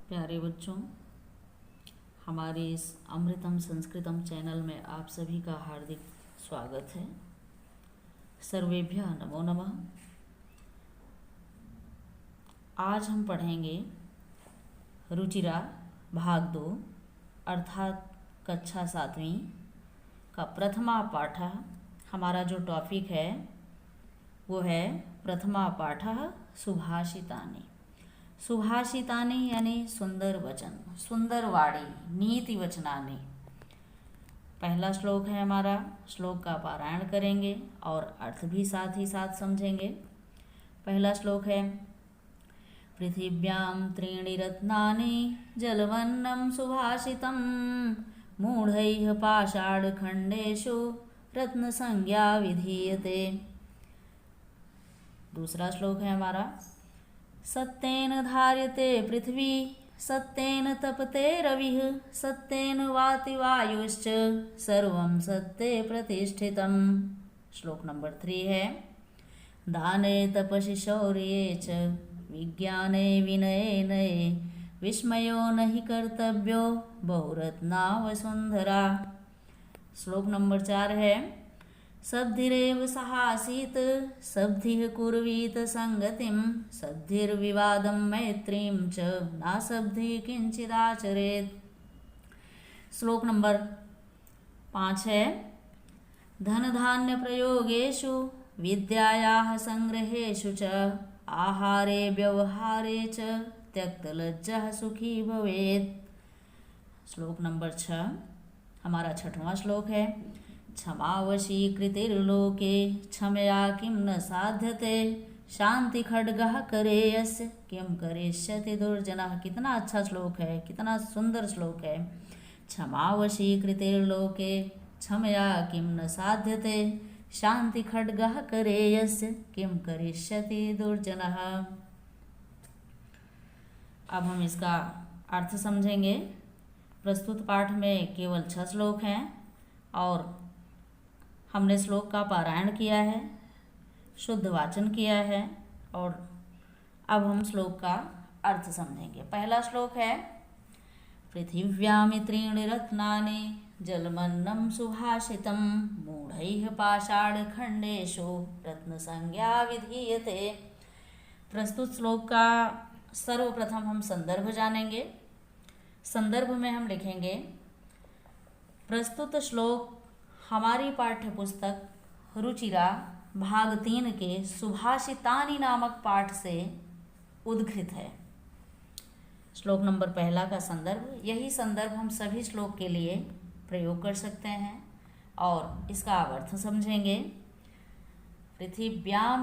प्यारे बच्चों, हमारे इस अमृतम संस्कृतम चैनल में आप सभी का हार्दिक स्वागत है। सर्वेभ्यः नमो नमः। आज हम पढ़ेंगे रुचिरा भाग 2 अर्थात कक्षा 7वीं का प्रथमा पाठ। हमारा जो टॉपिक है वो है प्रथमा पाठ सुभाषितानि। सुभाषितानि यानी सुंदर वचन, सुंदर वाणी, नीति वचनानि। पहला श्लोक है हमारा। श्लोक का पारायण करेंगे और अर्थ भी साथ ही साथ समझेंगे। पहला श्लोक है पृथिव्यां त्रीणि रत्नानि जलवन्नं सुभाषितं मूढैः पाषाणखण्डेषु रत्नसंज्ञा विधीयते। दूसरा श्लोक है हमारा सत्येन धार्यते पृथ्वी सत्येन तपते रविः सत्येन वाति वायुश्च सर्वं सत्ये प्रतिष्ठितम्। श्लोक नंबर 3 है दाने तपसि शौर्ये च विज्ञाने विनये नये विस्मयो नहि कर्तव्यो बहुरत्नावसुंधरा। श्लोक नंबर 4 है सद्धिरेव सहासीत सद्धिः कुर्वीत संगतिं सद्धिर्विवादं मैत्रीं च नासद्धिः किंचिदाचरेत्। श्लोक नंबर 5 है धन धान्य प्रयोगेषु विद्यायाः संग्रहेषु च आहारे व्यवहारे च त्यक्तलज्जः सुखी भवेत्। श्लोक नंबर 6 हमारा 6वां श्लोक है क्षमावशी कृतिर्लोके क्षमया किं न साध्यते शांति खड्गः करेयस्य किं करिष्यति दुर्जनः। कितना अच्छा श्लोक है, कितना सुंदर श्लोक है। क्षमावशी कृतिर्लोके क्षमया किं न साध्यते शांति खड्गः करेयस्य किं करिष्यति दुर्जनः। अब हम इसका अर्थ समझेंगे। प्रस्तुत पाठ में केवल 6 श्लोक हैं और हमने श्लोक का पारायण किया है, शुद्ध वाचन किया है और अब हम श्लोक का अर्थ समझेंगे। पहला श्लोक है पृथिव्यां त्रीणि रत्नानि जलमन्नं सुभाषितं मूढैः पाषाणखण्डेषु रत्नसंज्ञा विधीयते। प्रस्तुत श्लोक का सर्वप्रथम हम संदर्भ जानेंगे। संदर्भ में हम लिखेंगे प्रस्तुत श्लोक हमारी पाठ्य पुस्तक रुचिरा भाग 3 के सुभाषितानि नामक पाठ से उद्धृत है। श्लोक नंबर 1 का संदर्भ, यही संदर्भ हम सभी श्लोक के लिए प्रयोग कर सकते हैं और इसका अर्थ समझेंगे। पृथिव्यां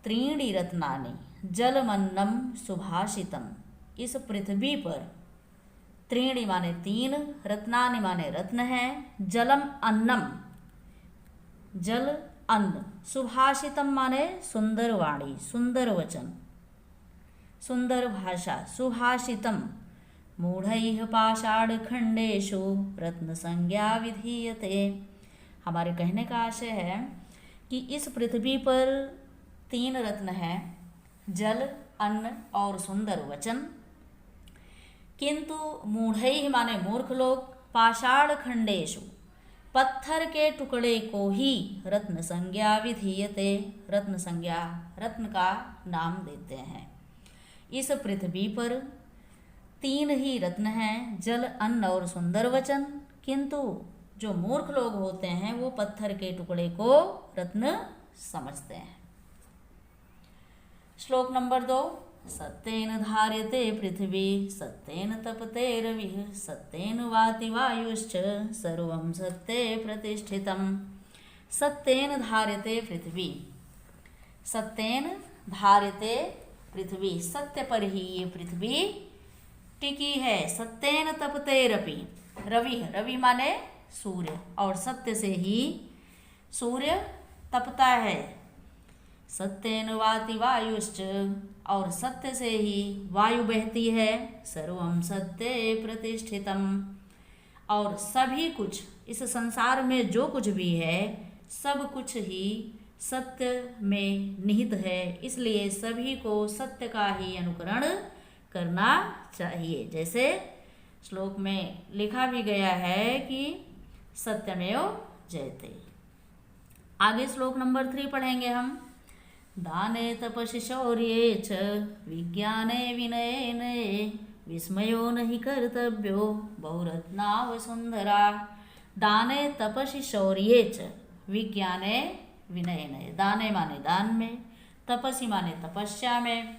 त्रीणि रत्नानि जलमन्नं सुभाषितम्। इस पृथ्वी पर त्रीणि माने 3, रत्नानि माने रत्न है, जलम अन्नम जल अन्न, सुभाषितम माने सुंदर वाणी, सुंदर वचन, सुंदर भाषा। सुभाषितम मूढ़ैः पाषाणखण्डेषु रत्न संज्ञा विधीयते। हमारे कहने का आशय है कि इस पृथ्वी पर 3 रत्न हैं, जल, अन्न और सुंदर वचन। किंतु मूढ़ैः माने मूर्ख लोग, पाषाणखण्डेषु पत्थर के टुकड़े को ही रत्न संज्ञा विधीयते, रत्न संज्ञा, रत्न का नाम देते हैं। इस पृथ्वी पर 3 ही रत्न हैं, जल, अन्न और सुंदर वचन। किंतु जो मूर्ख लोग होते हैं वो पत्थर के टुकड़े को रत्न समझते हैं। श्लोक नंबर 2 सत्येन धार्यते पृथ्वी सत्येन तपते रविः सत्येन वाति वायुश्च सर्वं सत्ये प्रतिष्ठितम्। सत्येन धार्यते पृथ्वी, सत्येन धार्यते पृथ्वी, सत्य पर ही ये पृथ्वी टिकी है। सत्येन तपते रवि, रवि माने सूर्य और सत्य से ही सूर्य तपता है। सत्येन वाति वायुश्च और सत्य से ही वायु बहती है। सर्वं सत्ये प्रतिष्ठितम् और सभी कुछ इस संसार में जो कुछ भी है सब कुछ ही सत्य में निहित है। इसलिए सभी को सत्य का ही अनुकरण करना चाहिए। जैसे श्लोक में लिखा भी गया है कि सत्यमेव जयते। आगे श्लोक नंबर 3 पढ़ेंगे हम। दाने तपसि शौर्ये च विज्ञाने विनयने विस्मयो नहि कर्तव्यो बहुरत्नावसुंधरा। दाने तपसि शौर्ये च विज्ञाने विनयने। दाने माने दान में, तपसि माने तपस्या में,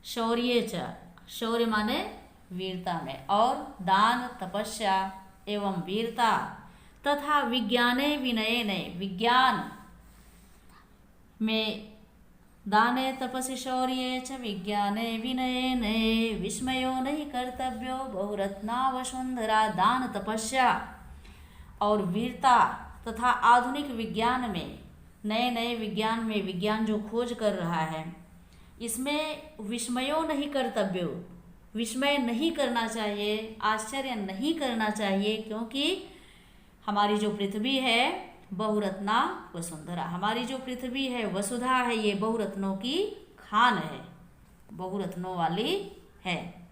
शौर्ये च शौर्य माने वीरता में, और दान तपस्या एवं वीरता तथा विज्ञाने विनयने विज्ञान में दाने तपसि शौर्ये च विज्ञाने विनयने विस्मयो नहीं कर्तव्यो बहुरत्नावसुंधरा। दान तपस्या और वीरता तथा आधुनिक विज्ञान में, नए नए विज्ञान में, विज्ञान जो खोज कर रहा है, इसमें विस्मयो नहीं कर्तव्यो, विस्मय नहीं करना चाहिए, आश्चर्य नहीं करना चाहिए, क्योंकि हमारी जो पृथ्वी है बहुरत्ना वसुंधरा, हमारी जो पृथ्वी है वसुधा है, ये बहुरत्नों की खान है, बहुरत्नों वाली है।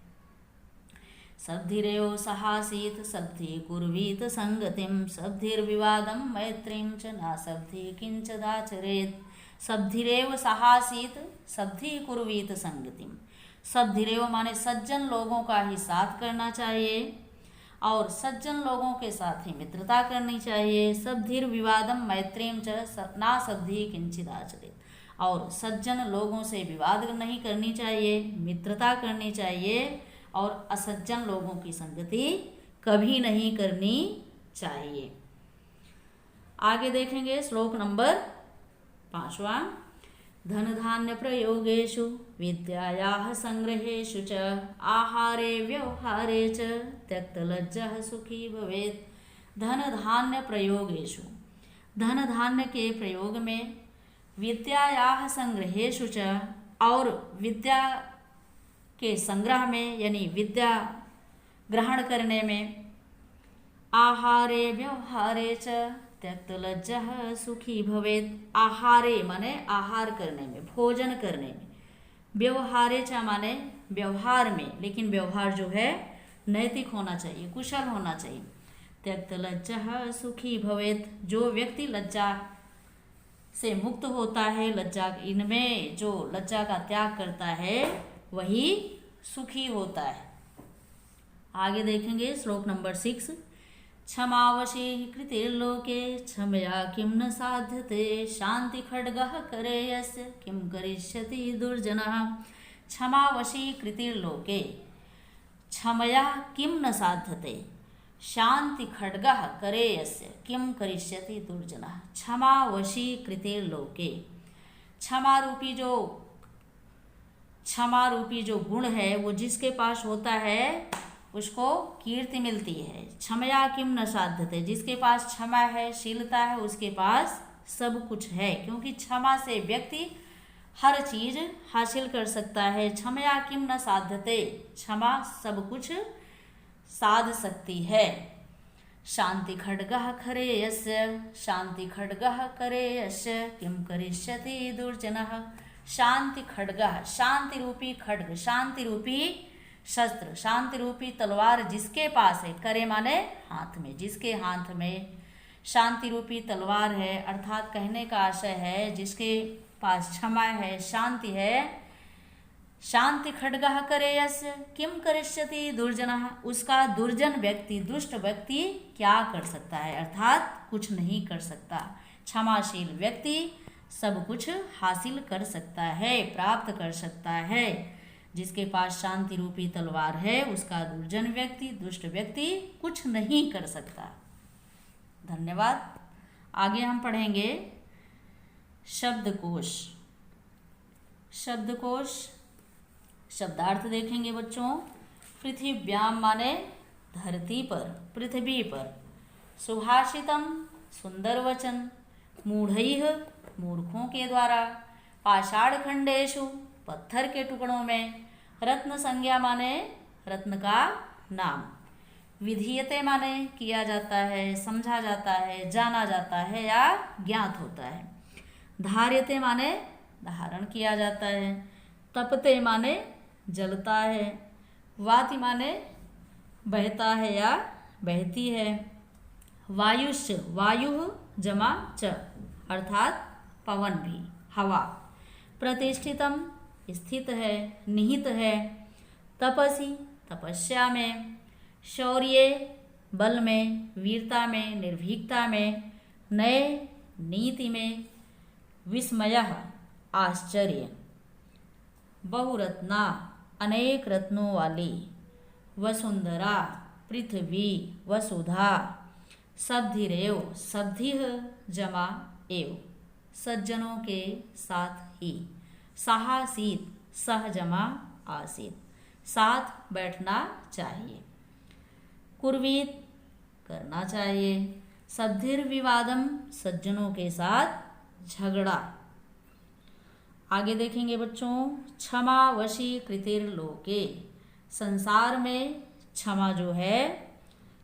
सब्धिरेव सहासीत सब्धि कुर्वीत संगतिम सब्धिर्विवादम मैत्रीं च न सब्धि किंचदाचरेत। सब्धिरेव सहासीत सब्धि कुर्वीत संगतिम। सब्धिरेव माने सज्जन लोगों का ही साथ करना चाहिए और सज्जन लोगों के साथ ही मित्रता करनी चाहिए। सब्धिर विवादम मैत्रीं च ना सब्धि किंचित आचरेत। और सज्जन लोगों से विवाद नहीं करनी चाहिए, मित्रता करनी चाहिए, और असज्जन लोगों की संगति कभी नहीं करनी चाहिए। आगे देखेंगे श्लोक नंबर 5वां। धन धान्य प्रयोगेषु विद्यायाः संग्रहेषु च आहारे व्यवहारे च त्यक्तलज्जः सुखी भवेत्। धन धान्य प्रयोगेषु, धन धान्य के प्रयोग में, विद्यायाः संग्रहेषु च और विद्या के संग्रह में यानी विद्या ग्रहण करने में, आहारे व्यवहारे च त्यक्तलज्जः सुखी भवेत्। आहारे माने आहार करने में, भोजन करने में, व्यवहारे च माने व्यवहार में, लेकिन व्यवहार जो है नैतिक होना चाहिए, कुशल होना चाहिए। त्यक्तलज्जः सुखी भवेत्। जो व्यक्ति लज्जा से मुक्त होता है, लज्जा इनमें जो लज्जा का त्याग करता है वही सुखी होता है। आगे देखेंगे श्लोक नंबर 6। क्षमावशी कृतिर्लोके क्षमया किं न साध्यते शांति खड्गः करे यस्य किं करिष्यति दुर्जनः। क्षमावशी कृतिर्लोके क्षमया किं न साध्यते शांति खड्गः करे यस्य किं करिष्यति दुर्जनः। क्षमावशी कृतिर्लोके, क्षमा रूपी जो गुण है वो जिसके पास होता है उसको कीर्ति मिलती है। क्षमया किम न साध्यते, जिसके पास क्षमा है, शीलता है, उसके पास सब कुछ है, क्योंकि क्षमा से व्यक्ति हर चीज हासिल कर सकता है। क्षमया किम न साध्यते, क्षमा सब कुछ साध सकती है। शांति खड्गः करे यस्य, शांति खड्गः करे यस्य किम करिष्यति दुर्जनः। शांति खड्गः, शांति रूपी खड्ग, शांति रूपी शस्त्र, शांति रूपी तलवार जिसके पास है, करे माने हाथ में, जिसके हाथ में शांति रूपी तलवार है, अर्थात कहने का आशय है जिसके पास क्षमा है, शांति है। शांति खड्गः करे यस्य किम करिष्यति दुर्जनः। उसका दुर्जन व्यक्ति, दुष्ट व्यक्ति क्या कर सकता है, अर्थात कुछ नहीं कर सकता। क्षमाशील व्यक्ति सब कुछ हासिल कर सकता है, प्राप्त कर सकता है। जिसके पास शांति रूपी तलवार है उसका दुर्जन व्यक्ति, दुष्ट व्यक्ति कुछ नहीं कर सकता। धन्यवाद। आगे हम पढ़ेंगे शब्दकोश। शब्दकोश शब्दार्थ देखेंगे बच्चों। पृथिव्याम माने धरती पर, पृथ्वी पर। सुभाषितम सुंदर वचन। मूढ़ैः मूर्खों के द्वारा। पाषाण खंडेषु पत्थर के टुकड़ों में। रत्न संज्ञा माने रत्न का नाम। विधीयते माने किया जाता है, समझा जाता है, जाना जाता है या ज्ञात होता है। धार्यते माने धारण किया जाता है। तपते माने जलता है। वाति माने बहता है या बहती है। वायुश्च वायु जमा च अर्थात पवन भी, हवा। प्रतिष्ठितम स्थित है, निहित है। तपसि तपस्या में। शौर्ये बल में, वीरता में, निर्भीकता में। नये नीति में। विस्मयः आश्चर्य। बहुरत्ना अनेक रत्नों वाली। वसुंधरा पृथ्वी, वसुधा। सद्धिरेव सद्धिः जमा एव सज्जनों के साथ ही। साहसीत सह जमा आसीत साथ बैठना चाहिए। कुर्वीत करना चाहिए। सद्धिर्विवादम सज्जनों के साथ झगड़ा। आगे देखेंगे बच्चों, क्षमा वशी कृतिर लोके। संसार में क्षमा जो है,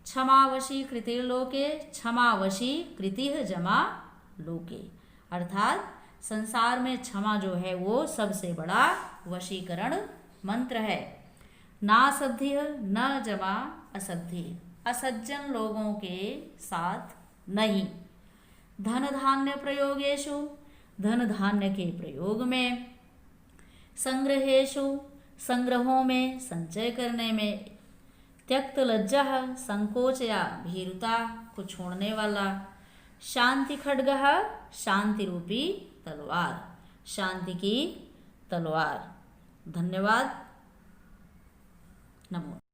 क्षमा वशी कृतिर लोके, क्षमा वशी कृतिः जमा लोके अर्थात संसार में क्षमा जो है वो सबसे बड़ा वशीकरण मंत्र है। ना सद्धिः न जमा असद्धि असज्जन लोगों के साथ नहीं। धन धान्य प्रयोगेषु धन धान्य के प्रयोग में। संग्रहेषु संग्रहों में, संचय करने में। त्यक्त लज्जः संकोच या भीरुता को छोड़ने वाला। शांति खड्गः शांति रूपी तलवार, शांति की तलवार। धन्यवाद। नमो।